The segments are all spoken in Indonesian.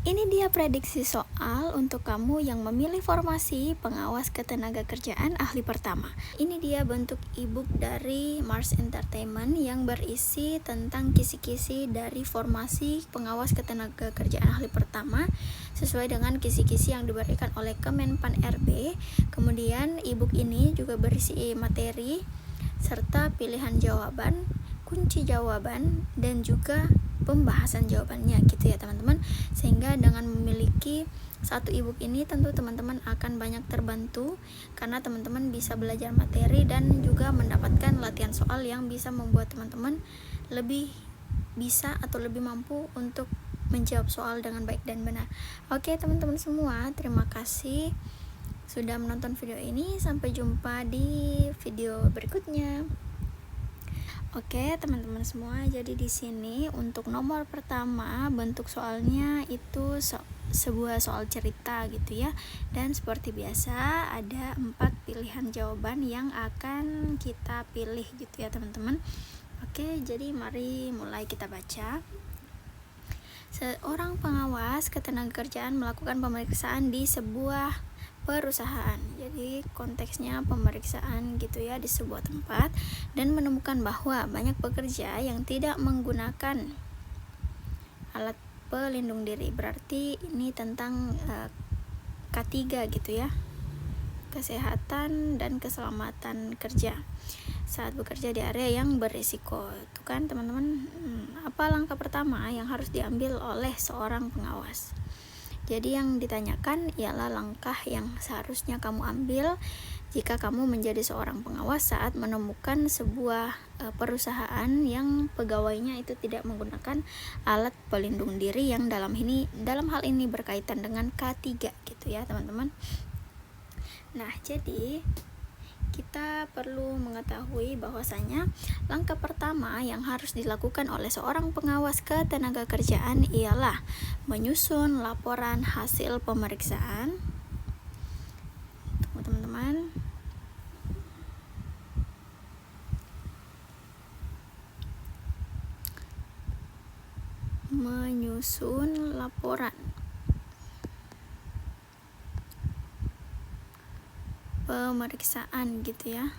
Ini dia prediksi soal untuk kamu yang memilih formasi pengawas ketenagakerjaan ahli pertama. Ini dia bentuk ebook dari Mars Entertainment yang berisi tentang kisi-kisi dari formasi pengawas ketenagakerjaan ahli pertama sesuai dengan kisi-kisi yang diberikan oleh Kemenpan RB. Kemudian ebook ini juga berisi materi serta pilihan jawaban, kunci jawaban, dan juga pembahasan jawabannya gitu ya teman-teman. Sehingga dengan memiliki satu ebook ini tentu teman-teman akan banyak terbantu karena teman-teman bisa belajar materi dan juga mendapatkan latihan soal yang bisa membuat teman-teman lebih bisa atau lebih mampu untuk menjawab soal dengan baik dan benar. Oke teman-teman semua, terima kasih sudah menonton video ini. Sampai jumpa di video berikutnya. Oke teman-teman semua, jadi di sini untuk nomor pertama bentuk soalnya itu sebuah soal cerita gitu ya, dan seperti biasa ada 4 pilihan jawaban yang akan kita pilih gitu ya teman-teman. Oke, jadi mari mulai kita baca. Seorang pengawas ketenagakerjaan melakukan pemeriksaan di sebuah perusahaan. Jadi konteksnya pemeriksaan gitu ya di sebuah tempat, dan menemukan bahwa banyak pekerja yang tidak menggunakan alat pelindung diri. Berarti ini tentang K3 gitu ya, kesehatan dan keselamatan kerja saat bekerja di area yang berisiko. Itu kan teman-teman, apa langkah pertama yang harus diambil oleh seorang pengawas? Jadi yang ditanyakan ialah langkah yang seharusnya kamu ambil jika kamu menjadi seorang pengawas saat menemukan sebuah perusahaan yang pegawainya itu tidak menggunakan alat pelindung diri yang dalam hal ini berkaitan dengan K3 gitu ya teman-teman. Nah, jadi kita perlu mengetahui bahwasanya langkah pertama yang harus dilakukan oleh seorang pengawas ketenagakerjaan ialah menyusun laporan hasil pemeriksaan. Tunggu teman-teman. Menyusun laporan pemeriksaan gitu ya,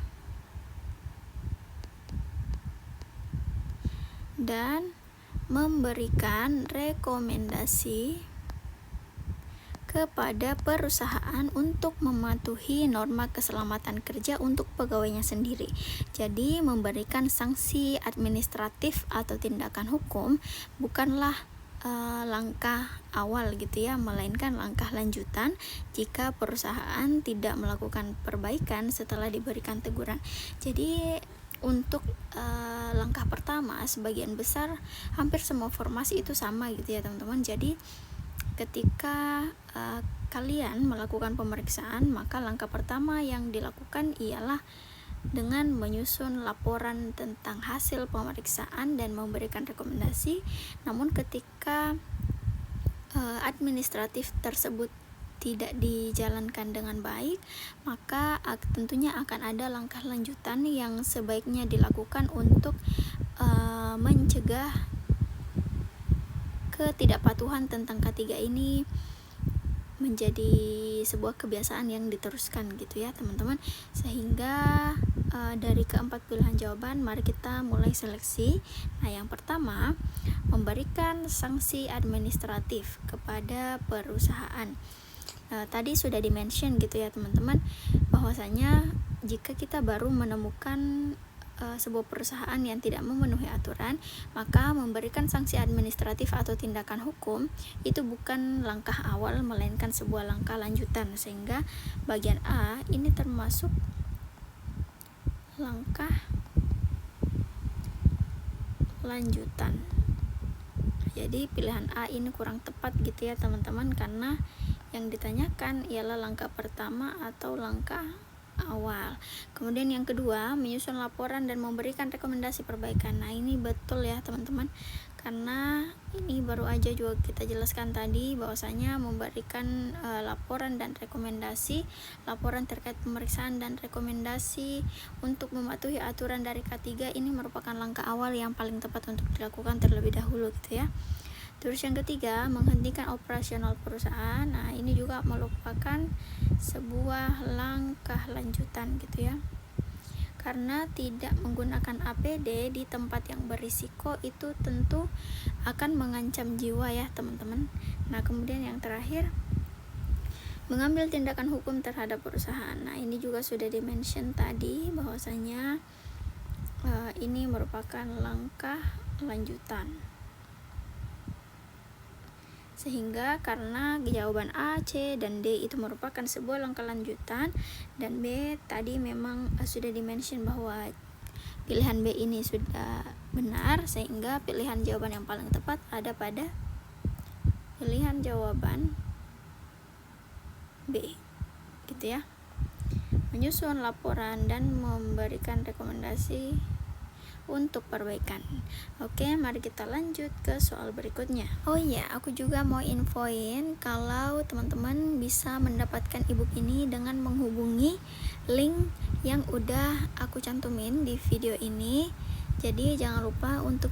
dan memberikan rekomendasi kepada perusahaan untuk mematuhi norma keselamatan kerja untuk pegawainya sendiri. Jadi memberikan sanksi administratif atau tindakan hukum bukanlah langkah awal gitu ya, melainkan langkah lanjutan jika perusahaan tidak melakukan perbaikan setelah diberikan teguran. Jadi untuk langkah pertama sebagian besar hampir semua formasi itu sama gitu ya teman-teman. Jadi ketika kalian melakukan pemeriksaan, maka langkah pertama yang dilakukan ialah dengan menyusun laporan tentang hasil pemeriksaan dan memberikan rekomendasi. Namun ketika administratif tersebut tidak dijalankan dengan baik, maka tentunya akan ada langkah lanjutan yang sebaiknya dilakukan untuk mencegah ketidakpatuhan tentang K3 ini menjadi sebuah kebiasaan yang diteruskan gitu ya teman-teman. Sehingga dari keempat pilihan jawaban, mari kita mulai seleksi. Nah, yang pertama, memberikan sanksi administratif kepada perusahaan. Tadi sudah dimention gitu ya teman-teman, bahwasanya jika kita baru menemukan sebuah perusahaan yang tidak memenuhi aturan, maka memberikan sanksi administratif atau tindakan hukum itu bukan langkah awal, melainkan sebuah langkah lanjutan. Sehingga bagian A ini termasuk langkah lanjutan. Jadi pilihan A ini kurang tepat gitu ya teman-teman, karena yang ditanyakan ialah langkah pertama atau langkah awal. Kemudian yang kedua, menyusun laporan dan memberikan rekomendasi perbaikan. Nah, ini betul ya teman-teman, karena ini baru aja juga kita jelaskan tadi bahwasanya memberikan laporan dan rekomendasi, laporan terkait pemeriksaan dan rekomendasi untuk mematuhi aturan dari K3 ini merupakan langkah awal yang paling tepat untuk dilakukan terlebih dahulu gitu ya. Terus yang ketiga, menghentikan operasional perusahaan. Nah, ini juga merupakan sebuah langkah lanjutan gitu ya. Karena tidak menggunakan APD di tempat yang berisiko itu tentu akan mengancam jiwa ya teman-teman. Nah, kemudian yang terakhir, mengambil tindakan hukum terhadap perusahaan. Nah, ini juga sudah dimention tadi bahwasanya ini merupakan langkah lanjutan. Sehingga karena jawaban A, C, dan D itu merupakan sebuah langkah lanjutan, dan B tadi memang sudah dimention bahwa pilihan B ini sudah benar, sehingga pilihan jawaban yang paling tepat ada pada pilihan jawaban B gitu ya. Menyusun laporan dan memberikan rekomendasi untuk perbaikan. Oke, mari kita lanjut ke soal berikutnya. Oh iya, aku juga mau infoin kalau teman-teman bisa mendapatkan ebook ini dengan menghubungi link yang udah aku cantumin di video ini. Jadi jangan lupa untuk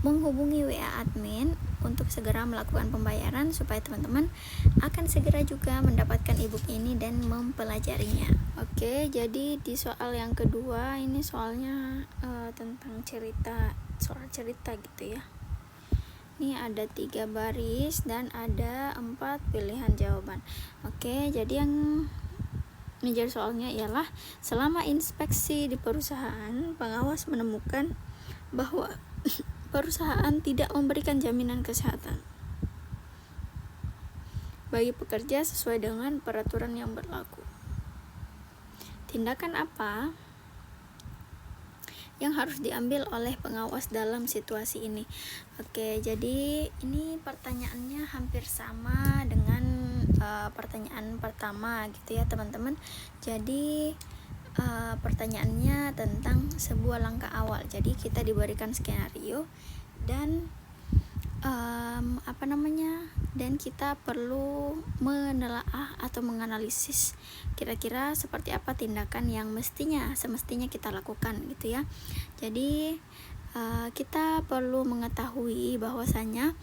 menghubungi WA admin untuk segera melakukan pembayaran supaya teman-teman akan segera juga mendapatkan ebook ini dan mempelajarinya. Oke, jadi di soal yang kedua ini soalnya tentang soal cerita gitu ya. Ini ada 3 baris dan ada 4 pilihan jawaban. Oke, jadi yang menjadi soalnya ialah selama inspeksi di perusahaan, pengawas menemukan bahwa perusahaan tidak memberikan jaminan kesehatan bagi pekerja sesuai dengan peraturan yang berlaku. Tindakan apa yang harus diambil oleh pengawas dalam situasi ini? Oke, jadi ini pertanyaannya hampir sama dengan pertanyaan pertama gitu ya teman-teman. Jadi pertanyaannya tentang sebuah langkah awal. Jadi kita diberikan skenario dan dan kita perlu menelaah atau menganalisis kira-kira seperti apa tindakan yang semestinya kita lakukan gitu ya. Jadi kita perlu mengetahui bahwasanya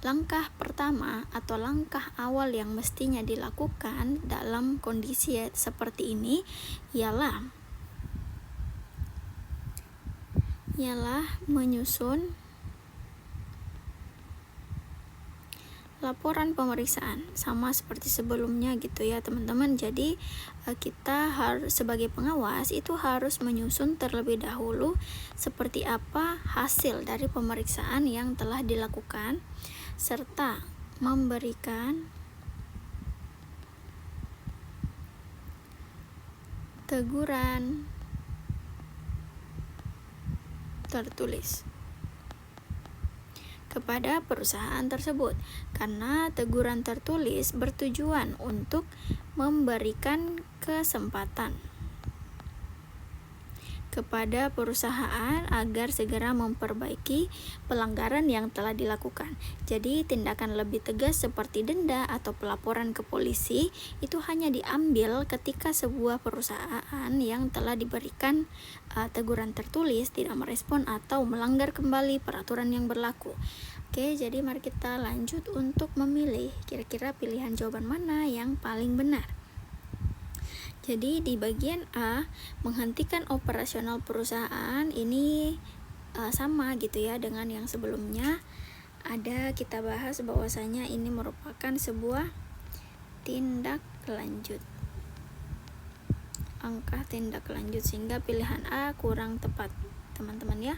langkah pertama atau langkah awal yang mestinya dilakukan dalam kondisi seperti ini ialah menyusun laporan pemeriksaan sama seperti sebelumnya gitu ya teman-teman. Jadi kita harus sebagai pengawas itu harus menyusun terlebih dahulu seperti apa hasil dari pemeriksaan yang telah dilakukan serta memberikan teguran tertulis kepada perusahaan tersebut, karena teguran tertulis bertujuan untuk memberikan kesempatan kepada perusahaan agar segera memperbaiki pelanggaran yang telah dilakukan. Jadi tindakan lebih tegas seperti denda atau pelaporan ke polisi itu hanya diambil ketika sebuah perusahaan yang telah diberikan teguran tertulis tidak merespon atau melanggar kembali peraturan yang berlaku. Oke, jadi mari kita lanjut untuk memilih kira-kira pilihan jawaban mana yang paling benar. Jadi di bagian A, menghentikan operasional perusahaan ini sama gitu ya dengan yang sebelumnya. Kita bahas bahwasanya ini merupakan sebuah tindak lanjut. Langkah tindak lanjut, sehingga pilihan A kurang tepat, teman-teman ya.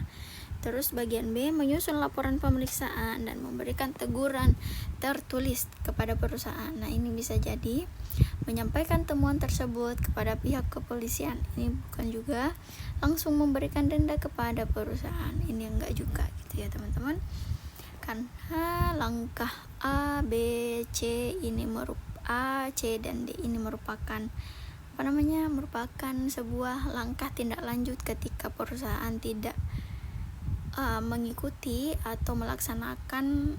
Terus bagian B, menyusun laporan pemeriksaan dan memberikan teguran tertulis kepada perusahaan. Nah, ini bisa jadi menyampaikan temuan tersebut kepada pihak kepolisian. Ini bukan juga langsung memberikan denda kepada perusahaan. Ini enggak juga gitu ya teman-teman. Karena langkah A, B, C ini A, C dan D ini merupakan sebuah langkah tindak lanjut ketika perusahaan tidak mengikuti atau melaksanakan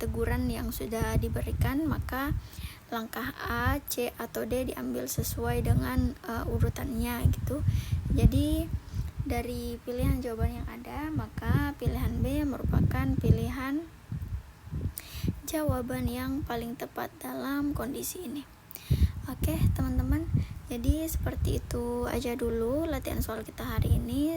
teguran yang sudah diberikan, maka langkah A, C atau D diambil sesuai dengan urutannya gitu. Jadi dari pilihan jawaban yang ada, maka pilihan B merupakan pilihan jawaban yang paling tepat dalam kondisi ini. Oke teman-teman, jadi seperti itu aja dulu latihan soal kita hari ini.